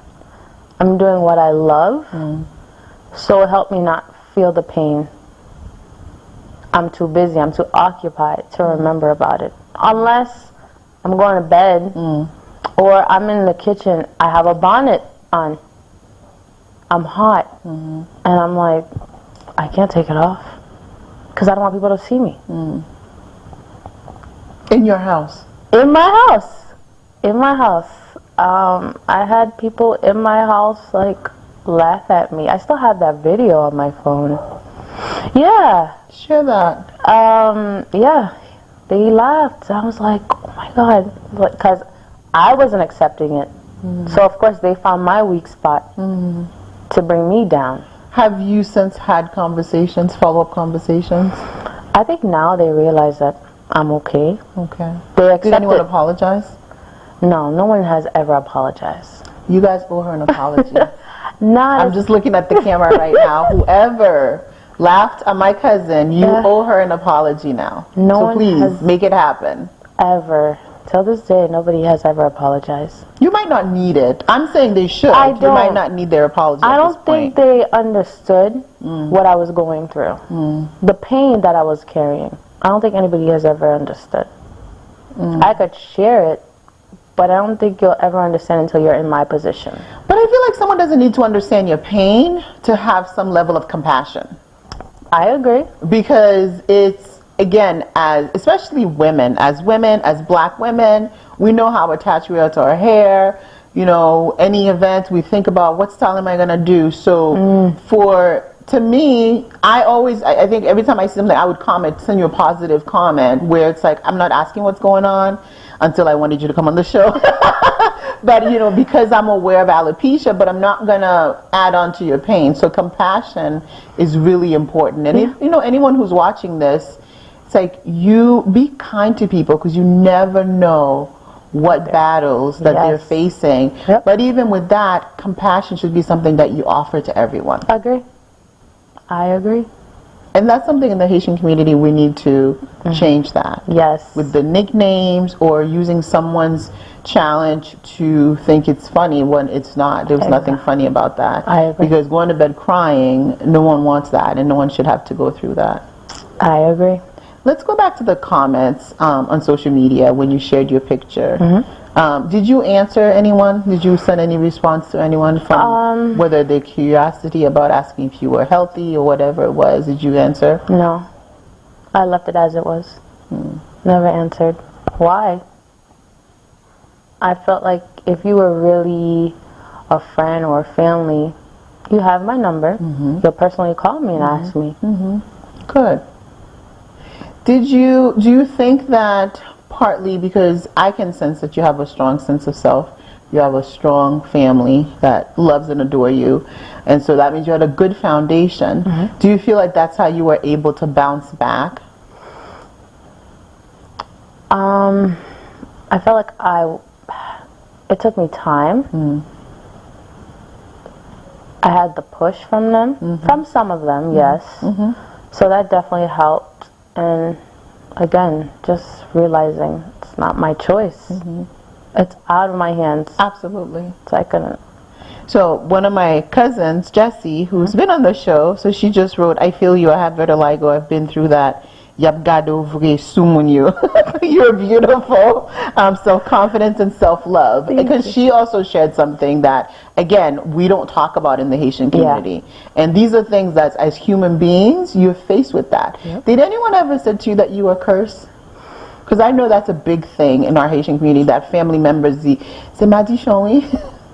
I'm doing what I love, so it helped me not feel the pain. I'm too busy, I'm too occupied to remember about it. Unless I'm going to bed or I'm in the kitchen, I have a bonnet on. I'm hot. And I'm like, I can't take it off because I don't want people to see me. In your house? In my house. In my house. I had people in my house like laugh at me. I still have that video on my phone. Yeah. Share that. Yeah. They laughed. I was like, oh my God. Because I wasn't accepting it. So of course they found my weak spot to bring me down. Have you since had conversations, follow-up conversations? I think now they realize that I'm okay. Okay. They accept Did anyone it. apologize? No, no one has ever apologized. You guys owe her an apology. I'm just looking at the camera right now. Whoever laughed at my cousin, you owe her an apology now. No so one please, has make it happen. Ever. Till this day, nobody has ever apologized. You might not need it. I'm saying they should. I don't. You might not need their apology I at don't this think point. they understood what I was going through. The pain that I was carrying. I don't think anybody has ever understood. I could share it, but I don't think you'll ever understand until you're in my position. But I feel like someone doesn't need to understand your pain to have some level of compassion. I agree. Because it's, again, especially women, as black women, we know how attached we are to our hair. You know, any event, we think about what style am I going to do. So to me, I think every time I see something, I would send you a positive comment where it's like, I'm not asking what's going on until I wanted you to come on the show. But, you know, because I'm aware of alopecia, but I'm not going to add on to your pain. So compassion is really important. And if, you know, anyone who's watching this, it's like, you be kind to people because you never know what battles that they're facing. But even with that, compassion should be something that you offer to everyone. I agree. And that's something in the Haitian community we need to change that. Yes. With the nicknames or using someone's challenge to think it's funny when it's not. There's nothing funny about that. I agree. Because going to bed crying, no one wants that, and no one should have to go through that. I agree. Let's go back to the comments on social media when you shared your picture. Did you answer anyone? Did you send any response to anyone from whether their curiosity about asking if you were healthy or whatever it was? Did you answer? No. I left it as it was. Never answered. Why? I felt like if you were really a friend or a family, You have my number. You'll personally call me and ask me. Good. Do you think that partly because I can sense that you have a strong sense of self, you have a strong family that loves and adore you, and so that means you had a good foundation. Do you feel like that's how you were able to bounce back? I felt like it took me time. I had the push from them, from some of them, yes. So that definitely helped. And again, just realizing it's not my choice. It's out of my hands. Absolutely. So I couldn't. So one of my cousins, Jessie, who's been on the show, so she just wrote, I feel you, I have vitiligo, I've been through that. Yap gado vre sumunyo. You're beautiful. Self-confidence and self-love. Because she also shared something that, again, we don't talk about in the Haitian community. And these are things that, as human beings, you're faced with that. Did anyone ever say to you that you were cursed? Because I know that's a big thing in our Haitian community, that family members say, Madi Shonwi.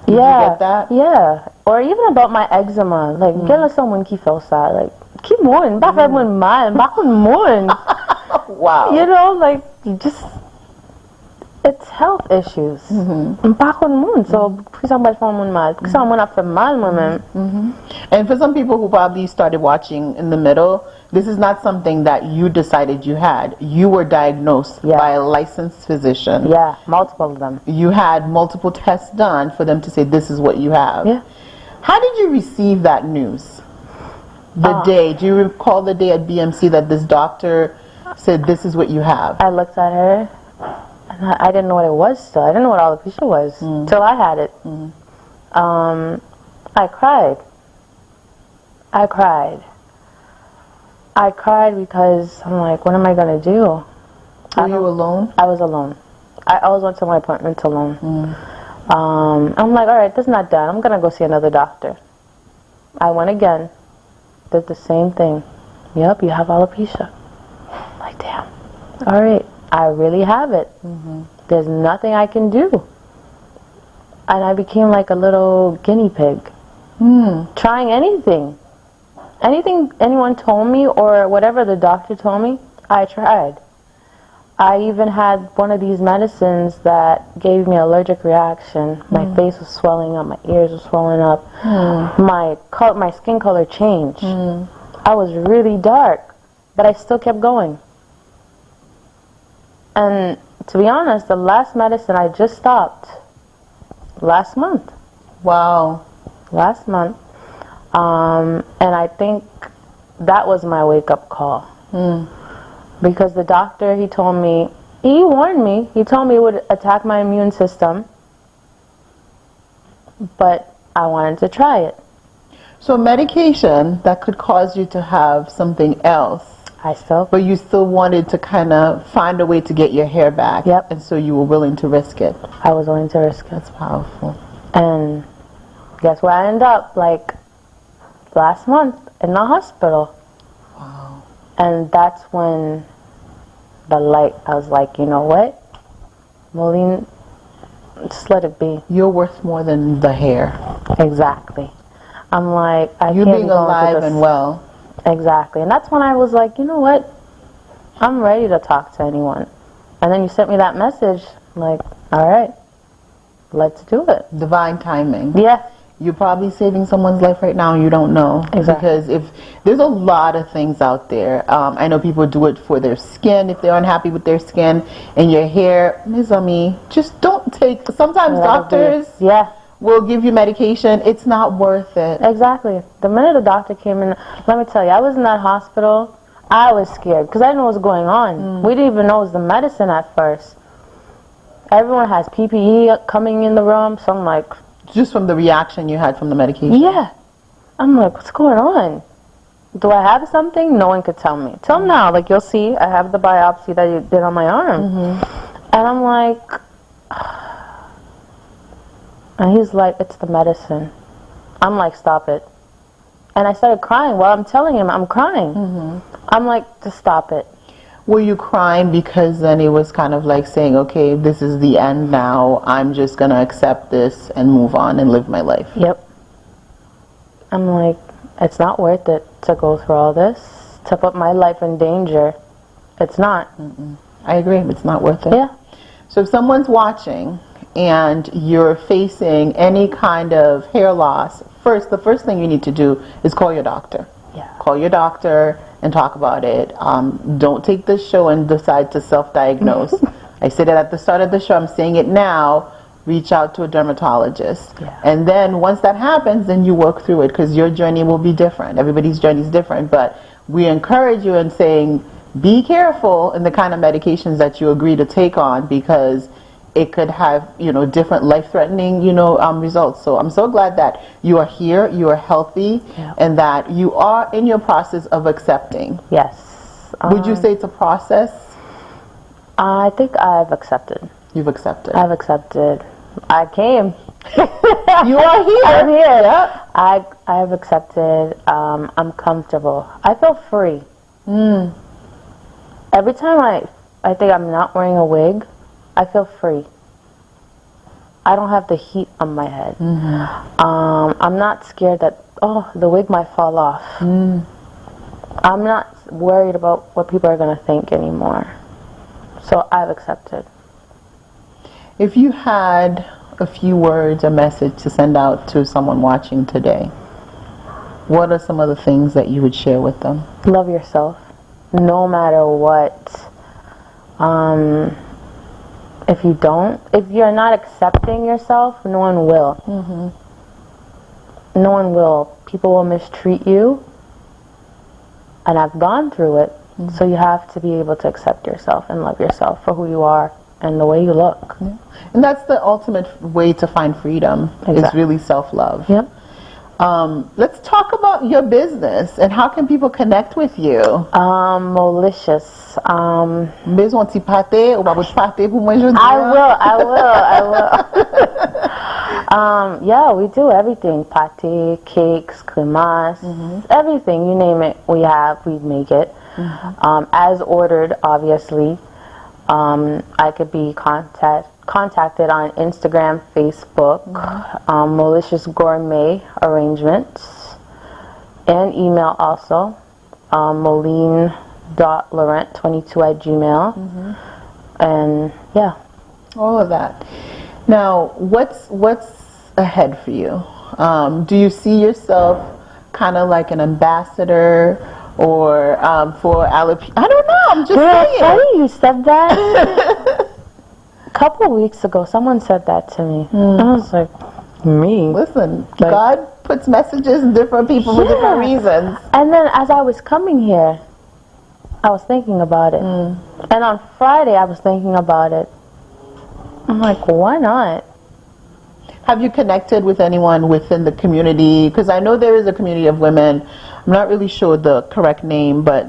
Did you get that? Yeah. Or even about my eczema. Like, get someone qui fait ça. Like, qui moun, ba fè moun mal, ba kon moun. Wow. You know, like, it's health issues. Ba kon moun. So, pou somebody fè moun mal, pou someone a fè mal moi-même. And for some people who probably started watching in the middle, this is not something that you decided you had. You were diagnosed by a licensed physician. Yeah, multiple of them. You had multiple tests done for them to say this is what you have. Yeah. How did you receive that news? The day, do you recall the day at BMC that this doctor said this is what you have? I looked at her and I didn't know what it was still. I didn't know what alopecia was till I had it. I cried. I cried because I'm like, what am I going to do? Were you alone? I was alone. I always went to my appointments alone. I'm like, all right, this is not done. I'm going to go see another doctor. I went again. Did the same thing. Yep, you have alopecia. I'm like, damn. All right, I really have it. There's nothing I can do. And I became like a little guinea pig. Trying anything. Anything anyone told me or whatever the doctor told me, I tried. I even had one of these medicines that gave me an allergic reaction. My face was swelling up, my ears were swelling up. My skin color changed. I was really dark, but I still kept going. And to be honest, the last medicine I just stopped last month. Wow. Last month. And I think that was my wake-up call. Because the doctor, he told me, he warned me, he told me it would attack my immune system, but I wanted to try it. So medication that could cause you to have something else, but you still wanted to kind of find a way to get your hair back. Yep. And so you were willing to risk it. I was willing to risk it. That's powerful. And guess where I ended up? Like last month in the hospital. Wow. And that's when the light, I was like, you know what? Moline, just let it be. You're worth more than the hair. Exactly. I'm like, you being alive and well. Exactly. And that's when I was like, you know what? I'm ready to talk to anyone. And then you sent me that message. I'm like, all right, let's do it. Divine timing. Yeah. You're probably saving someone's life right now and you don't know. Exactly. Because if there's a lot of things out there. I know people do it for their skin if they're unhappy with their skin. And your hair, Ms. Ami, just don't take, sometimes doctors will give you medication. It's not worth it. Exactly. The minute the doctor came in, let me tell you, I was in that hospital, I was scared because I didn't know what was going on. We didn't even know it was the medicine at first. Everyone has PPE coming in the room, so I'm like... Just from the reaction you had from the medication? Yeah. I'm like, what's going on? Do I have something? No one could tell me. Till now, like you'll see, I have the biopsy that you did on my arm. And I'm like... And he's like, it's the medicine. I'm like, stop it. And I started crying while I'm telling him I'm crying. I'm like, just stop it. Were you crying because then it was kind of like saying, okay, this is the end now. I'm just going to accept this and move on and live my life? Yep. I'm like, it's not worth it to go through all this, to put my life in danger. It's not. I agree. It's not worth it. Yeah. So if someone's watching and you're facing any kind of hair loss, the first thing you need to do is call your doctor. Yeah. Call your doctor and talk about it. Don't take this show and decide to self-diagnose. I said it at the start of the show. I'm saying it now. Reach out to a dermatologist. Yeah. And then once that happens, then you work through it, because your journey will be different. Everybody's journey is different. But we encourage you in saying, be careful in the kind of medications that you agree to take on, because it could have, different life-threatening, results. So I'm so glad that you are here, you are healthy, and that you are in your process of accepting. Yes. Would you say it's a process? I think I've accepted. You've accepted. I've accepted. I came. You are here. I'm here. Yep. I've accepted. I'm comfortable. I feel free. Every time I think I'm not wearing a wig, I feel free. I don't have the heat on my head. I'm not scared that, the wig might fall off. I'm not worried about what people are going to think anymore. So I've accepted. If you had a few words, a message to send out to someone watching today, what are some of the things that you would share with them? Love yourself, no matter what. If you're not accepting yourself, no one will. No one will. People will mistreat you, and I've gone through it. So you have to be able to accept yourself and love yourself for who you are and the way you look. And that's the ultimate way to find freedom. Exactly. Is really self-love. Yep. Let's talk about your business and how can people connect with you. Malicious. Besoin de pâté ou pas de pâté pour moi aujourd'hui? I will. Yeah, we do everything. Pâté, cakes, cremas, everything. You name it, we make it. As ordered, obviously. I could be contacted on Instagram, Facebook, Malicious Gourmet Arrangements, and email also, moline.laurent22@gmail, and yeah. All of that. Now, what's ahead for you? Do you see yourself kind of like an ambassador or for alopecia? I don't know. I'm just saying. Funny you said that. A couple weeks ago, someone said that to me. I was like, me? Listen, God puts messages in different people for different reasons. And then as I was coming here, I was thinking about it. And on Friday, I was thinking about it. I'm like, why not? Have you connected with anyone within the community? Because I know there is a community of women. I'm not really sure the correct name, but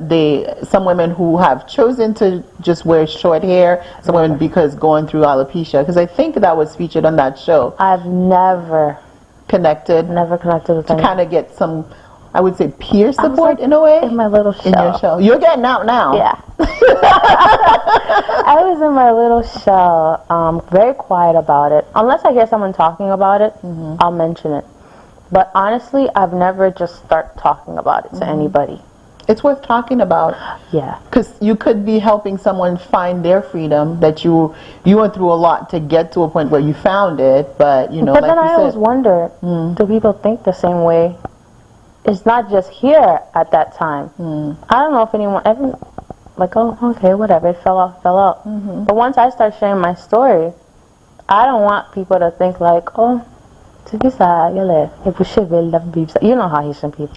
some women who have chosen to just wear short hair, some women because going through alopecia, because I think that was featured on that show. I've never connected with to anyone. kind of get some, I would say, peer support in a way. In my little shell. In your shell. You're getting out now. Yeah. I was in my little shell, very quiet about it. Unless I hear someone talking about it, I'll mention it. But honestly, I've never just start talking about it to anybody. It's worth talking about. Yeah. Because you could be helping someone find their freedom, that you went through a lot to get to a point where you found it, but But like then I always wonder, do people think the same way? It's not just here at that time. I don't know if anyone ever, like, oh, okay, whatever, it fell out. But once I start sharing my story, I don't want people to think like, oh, you know how Haitian people.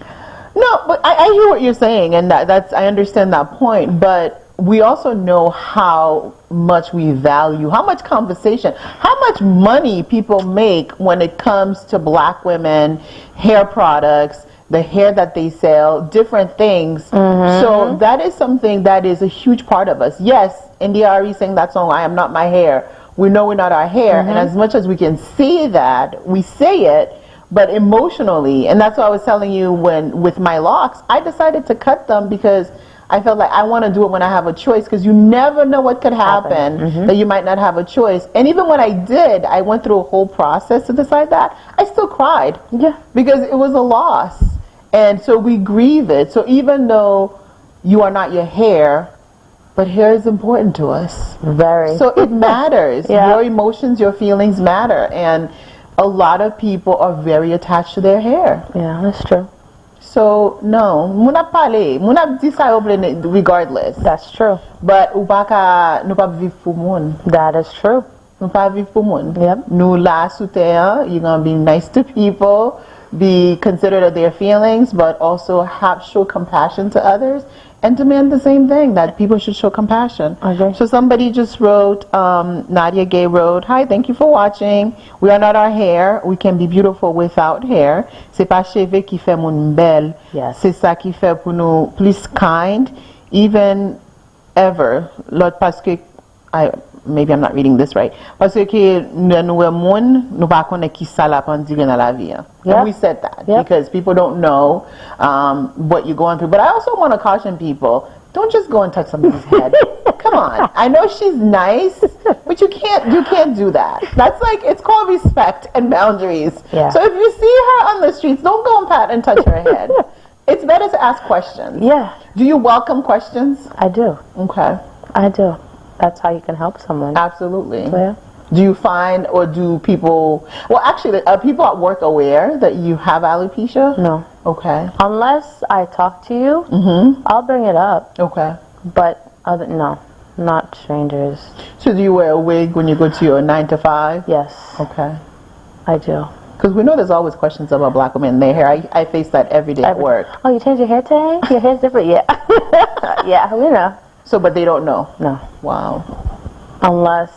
No, but I hear what you're saying, and that's I understand that point. But we also know how much we value, how much conversation, how much money people make when it comes to black women, hair products, the hair that they sell, different things. So that is something that is a huge part of us. Yes, NDRE sang that song, I am not my hair. We know we're not our hair, and as much as we can say that, we say it, but emotionally, and that's what I was telling you with my locks, I decided to cut them because I felt like I want to do it when I have a choice, because you never know what could happen, that you might not have a choice. And even when I did, I went through a whole process to decide that. I still cried. Yeah. Because it was a loss. And so we grieve it. So even though you are not your hair, but hair is important to us. Very. So it matters. Yeah. Your emotions, your feelings matter. And a lot of people are very attached to their hair. Yeah, that's true. So no, muna pale, muna decide regardless. That's true. But upaka nou pa viv pou moun. That is true. Nou pa viv pou moun. Yep. Nou la sou terre, you're gonna be nice to people, be considerate of their feelings, but also show compassion to others and demand the same thing, that people should show compassion. Okay. So somebody just wrote, Nadia Gay wrote, "Hi, thank you for watching. We are not our hair. We can be beautiful without hair. C'est pas cheve qui fait moun belle. Yes. C'est ça qui fait pour nous plus kind, even ever." L'autre parce que maybe I'm not reading this right. Parce que nous moun nous pas connaît qui ça la pendant dans la vie. Yep. And we said that Yep. because people don't know what you're going through. But I also want to caution people: don't just go and touch somebody's head. Come on. I know she's nice, but you can't do that. That's like, it's called respect and boundaries. Yeah. So if you see her on the streets, don't go and pat and touch her head. It's better to ask questions. Yeah. Do you welcome questions? I do. Okay. I do. That's how you can help someone. Absolutely. Yeah. Do you find, or do people, well actually, are people at work aware that you have alopecia? No. Okay. Unless I talk to you, I'll bring it up. Okay. But no, not strangers. So do you wear a wig when you go to your 9 to 5? Yes, Okay. I do. Because we know there's always questions about black women and their hair. I face that every day at work. Oh, you changed your hair today? Your hair's different? Yeah. Yeah, we know. So, but they don't know. No. Wow. Unless,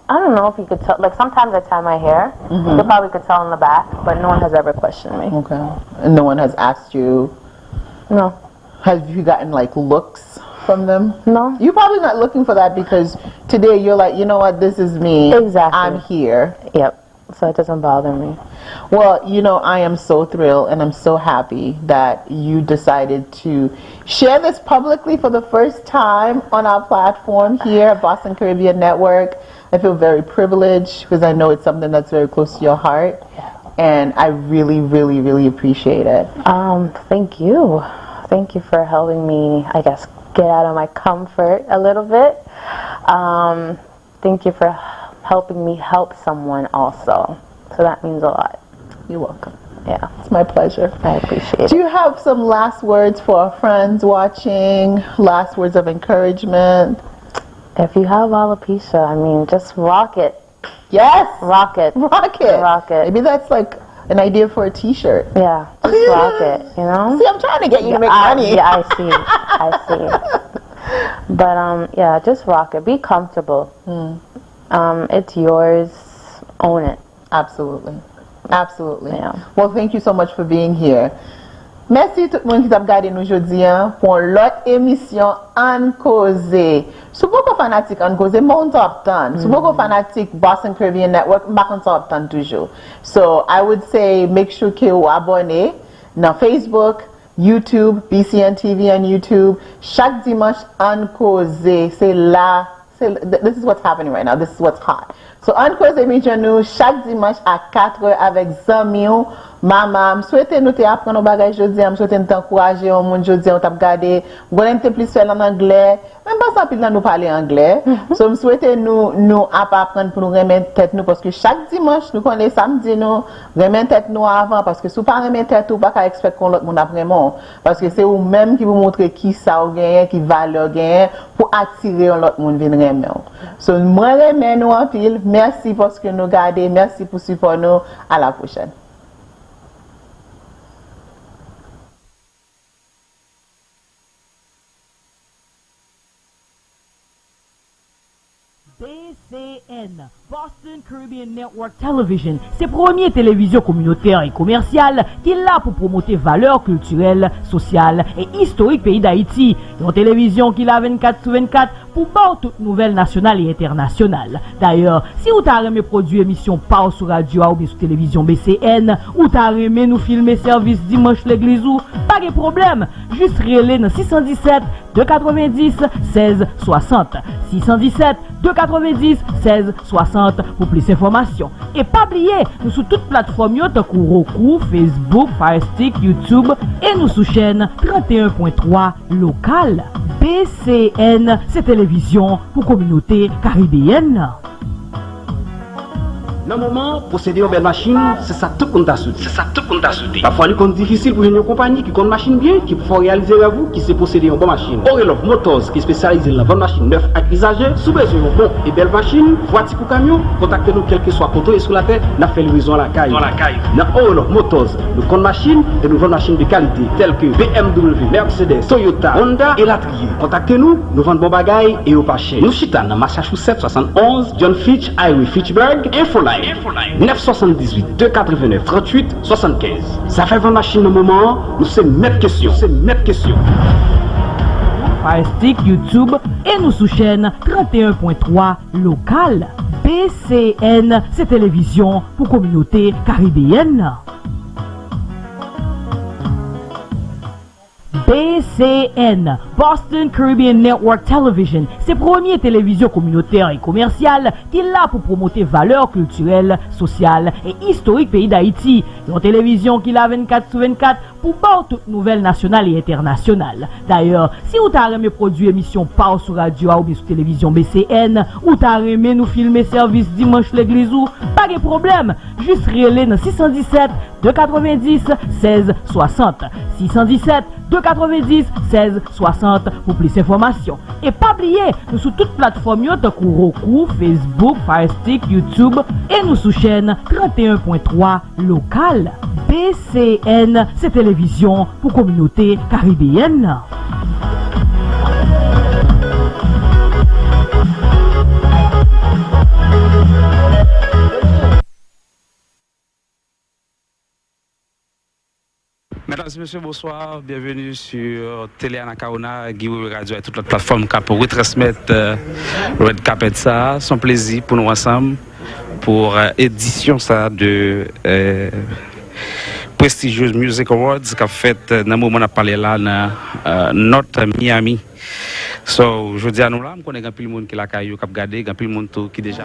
I don't know if you could tell, like sometimes I tie my hair. You probably could tell in the back, but no one has ever questioned me. Okay. And no one has asked you, No. have you gotten like looks from them? No. You're probably not looking for that because today you're like, you know what, this is me. Exactly. I'm here. Yep. So it doesn't bother me. Well, you know, I am so thrilled and I'm so happy that you decided to share this publicly for the first time on our platform here at Boston Caribbean Network. I feel very privileged because I know it's something that's very close to your heart. And I really, really, really appreciate it. Thank you. Thank you for helping me, I guess, get out of my comfort a little bit. Thank you for helping me help someone also. So that means a lot. You're welcome. Yeah. It's my pleasure. I appreciate it. Do you have some last words for our friends watching? Last words of encouragement? If you have alopecia, I mean, just rock it. Yes! Rock it. Rock it. Rock it. Maybe that's like an idea for a t-shirt. Yeah, just rock it, you know? See, I'm trying to get you to make money. Yeah, I see. I see. But, yeah, just rock it. Be comfortable. It's yours. Own it. Absolutely. Absolutely. Yeah. Well, thank you so much for being here. Merci tout le monde qui t'a regardé nous aujourd'hui pour l'autre émission KOZE. Si vous êtes fanatique KOZE, mon top 10. Si vous êtes fanatique Boston Caribbean Network, mon top 10 toujours. So I would say make sure que vous abonnez dans Facebook, YouTube, BCN TV on YouTube. Chaque dimanche KOZE, c'est là. This is what's happening right now. This is what's hot. So, KOZE Mission nous chaque dimanche à 4h avec Zamiou, maman. Souhaitez nous apprendre bagay jodi, souhaitez nous encourager au monde jodi, on t'a regardé. Vous te plus faire en anglais. Même pas sans pile nous parler anglais. So, souhaitez nous apprendre pour nous remettre tête nous parce que chaque dimanche nous connaît samedi nous remettre tête nous avant parce que si vous pas remettre tête ou pas qu'à expect qu'on l'autre monde après moi parce que c'est vous même qui vous montrer qui ça ou gagne, qui valeur gagne pour attirer l'autre monde venir remettre. So, moi remettre nous en pile. Merci parce que nous regardez, merci pour supporter nous. À la prochaine. BCN, Boston Caribbean Network Television, c'est première télévision communautaire et commerciale qui est là pour promouvoir valeurs culturelles, sociales et historiques pays d'Haïti. Une télévision qui l'a 24/24 pour voir toutes nouvelles nationales et internationales. D'ailleurs, si vous avez aimé produire émission par sur radio ou bien sur télévision BCN, ou avez aimé nous filmer service dimanche l'église ou, pas de problème, juste relais dans 617 290 16 60. 617 290 16 60 60 pour plus d'informations. Et pas oublier, nous sur toutes plateformes tant que Roku, Facebook, Firestick, YouTube et nous sous chaîne 31.3 local. BCN, c'est télévision pour communauté caribéenne. Dans le moment, posséder une belle machine, c'est ça tout qu'on t'a souhaité. C'est ça tout qu'on t'a souhaité. Parfois, il est difficile pour une compagnie qui a une machine bien, qui peut réaliser à vous, qui sait posséder une bonne machine. Orelov Motors, qui est spécialisé dans la bonne machine neuve à usagers, sous besoin de bon et belle machine, voiture ou camion, contactez-nous quel que soit côté et sur la terre, n'a fait livraison à la caille. Dans Orelov Motors, nous avons une machine et nous vendons machines de qualité, telles que BMW, Mercedes, Toyota, Honda et Latrier. Contactez-nous, nous vendons bon bagaille et au pas cher. Nous chita dans Massachusetts 71, John Fitch, Highway Fitchburg, Infoline. 978 289 38 75. Ça fait 20 machines au moment, nous sommes mettre question. Firestick, YouTube et nous sous chaîne 31.3 local. BCN, c'est télévision pour communauté caribéenne. BCN, Boston Caribbean Network Television, c'est première télévision communautaire et commerciale qui est là pour promouvoir valeurs culturelles, sociales et historiques pays d'Haïti. Une télévision qui l'a 24/24 pour voir toutes nouvelles nationales et internationales. D'ailleurs, si vous avez aimé produire émission par sur radio ou bien sur télévision BCN, ou avez aimé nous filmer service dimanche l'église ou, pas de problème, juste relais dans 617 290 16 60. 617 290 16 60 pour plus d'informations. Et pas oublier, nous sur toutes plateformes tant que Roku, Facebook, Firestick, YouTube et nous sous chaîne 31.3 local. BCN, c'est télévision pour communauté caribéenne. Mesdames et messieurs, bonsoir. Bienvenue sur Télé Anakaona, Guillaume Radio et toute la plateforme pour retransmettre Red Carpet ça. C'est un plaisir pour nous ensemble pour édition ça de Prestigious Music Awards qu'a fait dans le moment où on a parlé là dans North Miami. So, je dis à nous là, on connaît un peu le monde qui l'a caillou, qui a regardé, un peu le monde qui déjà.